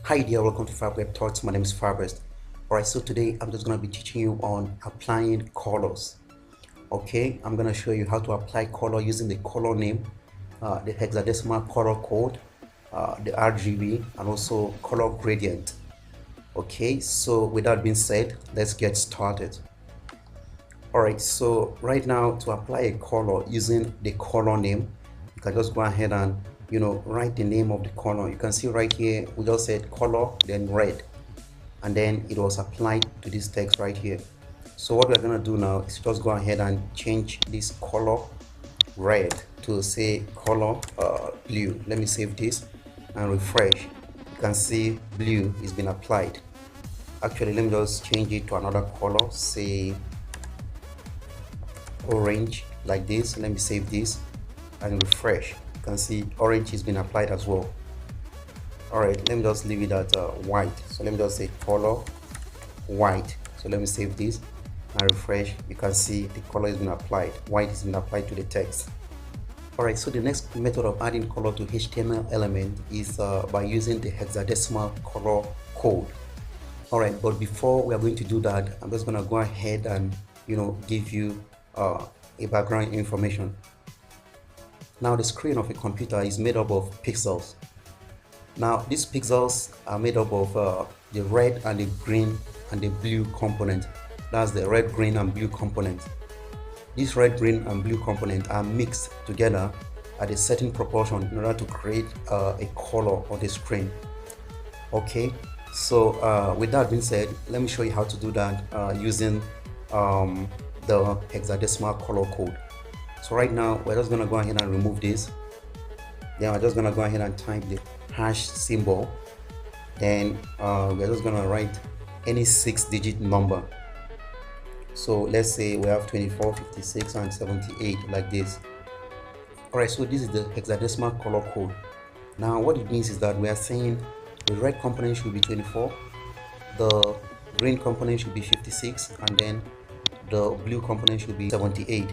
Hi there, welcome to FabWebTuts. My name is Fabrice. Alright, so today I'm just going to be teaching you on applying colors. Okay, I'm going to show you how to apply color using the color name, the hexadecimal color code, the RGB, and also color gradient. Okay, so with that being said, let's get started. Alright, so right now to apply a color using the color name, you can just go ahead and write the name of the color. You can see right here we just said color, then red, and then it was applied to this text right here. So what we're gonna do now is just go ahead and change this color red to say color blue. Let me save this and refresh. You can see blue is been applied. Actually, let me just change it to another color, say orange, like this. Let me save this and refresh. You can see orange has been applied as well. All right, let me just leave it at white. So let me just say color white. So let me save this and refresh. You can see the color has been applied. White has been applied to the text. All right, so the next method of adding color to HTML element is by using the hexadecimal color code. All right, but before we are going to do that, I'm just gonna go ahead and give you a background information. Now the screen of a computer is made up of pixels. Now these pixels are made up of the red and the green and the blue component. That's the red, green and blue component. These red, green and blue components are mixed together at a certain proportion in order to create a color on the screen. Okay, so with that being said, let me show you how to do that using the hexadecimal color code. So right now we're just gonna go ahead and remove this. Then we're just gonna go ahead and type the hash symbol. Then we're just gonna write any 6-digit number. So let's say we have 24, 56 and 78, like this. All right, so this is the hexadecimal color code. Now what it means is that we are saying the red component should be 24, the green component should be 56, and then the blue component should be 78.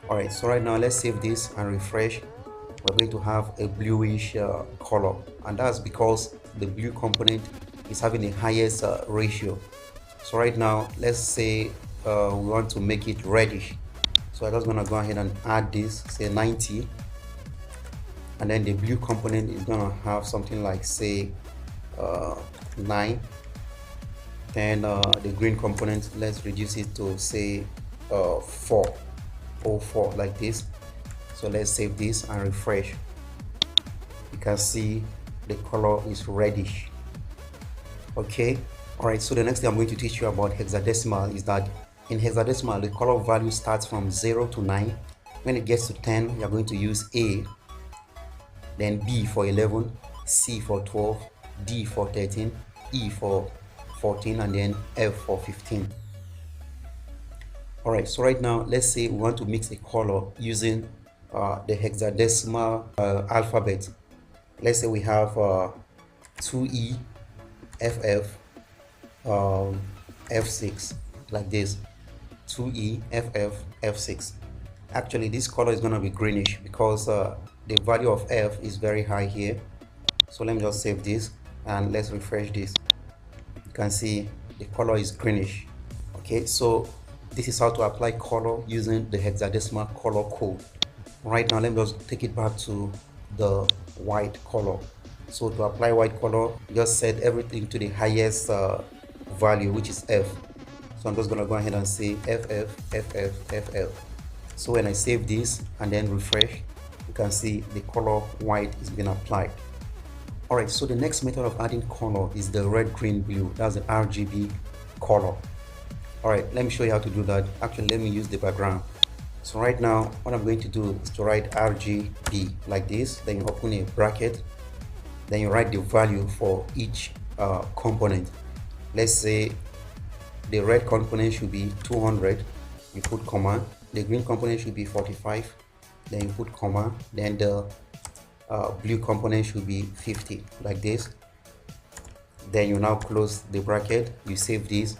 All right, so right now let's save this and refresh. We're going to have a bluish color, and that's because the blue component is having the highest ratio. So right now let's say we want to make it reddish. So I'm just gonna go ahead and add this, say 90, and then the blue component is gonna have something like say 9. Then the green component, let's reduce it to say 404, like this. So let's save this and refresh. You can see the color is reddish. Okay, all right, so the next thing I'm going to teach you about hexadecimal is that in hexadecimal the color value starts from 0 to 9. When it gets to 10, you're going to use A, then B for 11, C for 12, D for 13, E for 14, and then F for 15. All right, so right now let's say we want to mix a color using the hexadecimal alphabet. Let's say we have 2E, FF, F6, like this. 2E, FF, F6. Actually this color is going to be greenish because the value of F is very high here. So let me just save this and let's refresh this. You can see the color is greenish. Okay, so this is how to apply color using the hexadecimal color code. Right now let me just take it back to the white color. So to apply white color, just set everything to the highest value, which is F. So I'm just gonna go ahead and say FF, FF, FF. So when I save this and then refresh, you can see the color white is being applied. All right, so the next method of adding color is the red, green, blue. That's the RGB color. All right, let me show you how to do that. Actually, let me use the background. So right now what I'm going to do is to write RGB like this. Then you open a bracket, then you write the value for each component. Let's say the red component should be 200, you put comma. The green component should be 45, then you put comma. Then the blue component should be 50, like this. Then you now close the bracket, you save this,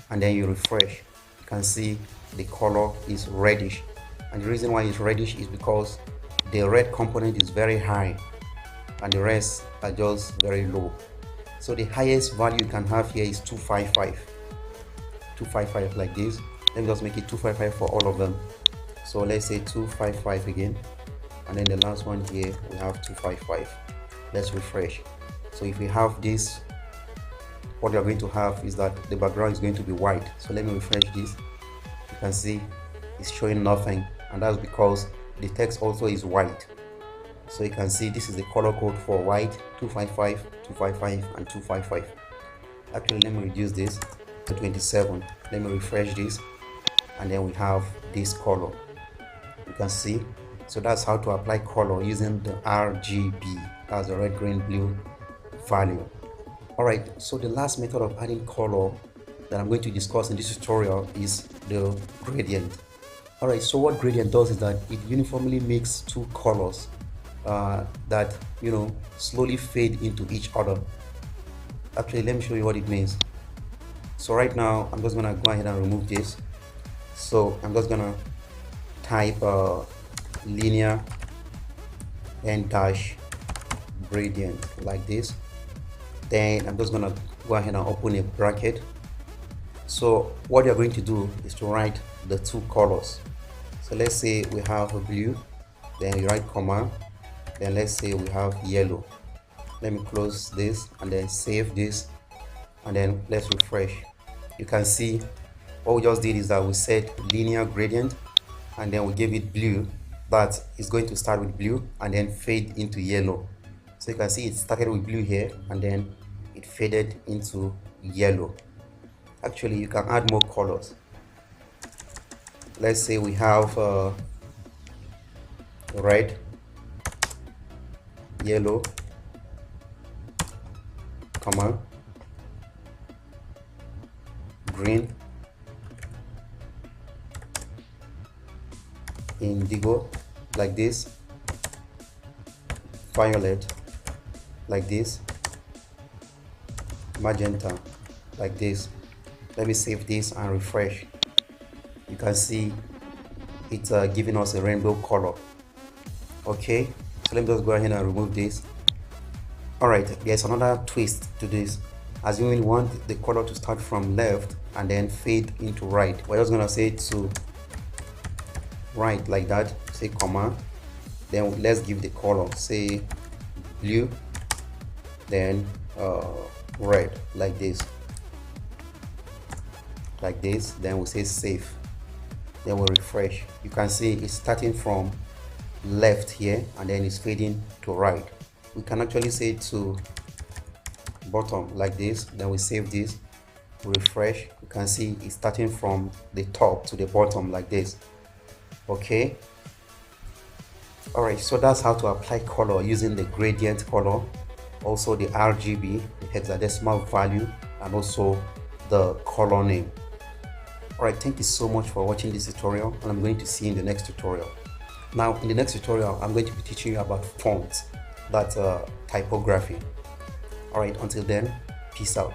and then you refresh. You can see the color is reddish, and the reason why it's reddish is because the red component is very high and the rest are just very low. So the highest value you can have here is 255. 255 like this. Let me just make it 255 for all of them. So let's say 255 again, and then the last one here we have 255. Let's refresh. So if we have this, what you're going to have is that the background is going to be white. So let me refresh this. You can see it's showing nothing, and that's because the text also is white. So you can see this is the color code for white: 255, 255, and 255. Actually, let me reduce this to 27. Let me refresh this, and then we have this color. You can see. So that's how to apply color using the RGB. That's the red, green, blue value. Alright, so the last method of adding color that I'm going to discuss in this tutorial is the gradient. Alright, so what gradient does is that it uniformly makes two colors that slowly fade into each other. Actually, let me show you what it means. So right now I'm just gonna go ahead and remove this. So I'm just gonna type linear n dash gradient like this. Then I'm just gonna go ahead and open a bracket. So what you're going to do is to write the two colors. So let's say we have a blue, then you write comma, then let's say we have yellow. Let me close this and then save this, and then let's refresh. You can see what we just did is that we set linear gradient, and then we gave it blue. That is going to start with blue and then fade into yellow. So you can see it started with blue here and then it faded into yellow. Actually, you can add more colors. Let's say we have red, yellow, comma, green, indigo like this, violet like this, magenta like this. Let me save this and refresh. You can see it's giving us a rainbow color. Okay, so let me just go ahead and remove this. Alright, there's another twist to this. Assuming we want the color to start from left and then fade into right, we're just gonna say to right like that, say comma, then let's give the color, say blue, then red like this, then we say save, then we'll refresh. You can see it's starting from left here and then it's fading to right. We can actually say to bottom like this, then we save this, refresh. You can see it's starting from the top to the bottom like this. Okay, alright, so that's how to apply color using the gradient color, also the RGB, the hexadecimal value, and also the color name. Alright, thank you so much for watching this tutorial, and I'm going to see you in the next tutorial. Now in the next tutorial I'm going to be teaching you about fonts, that's typography. Alright, until then, peace out.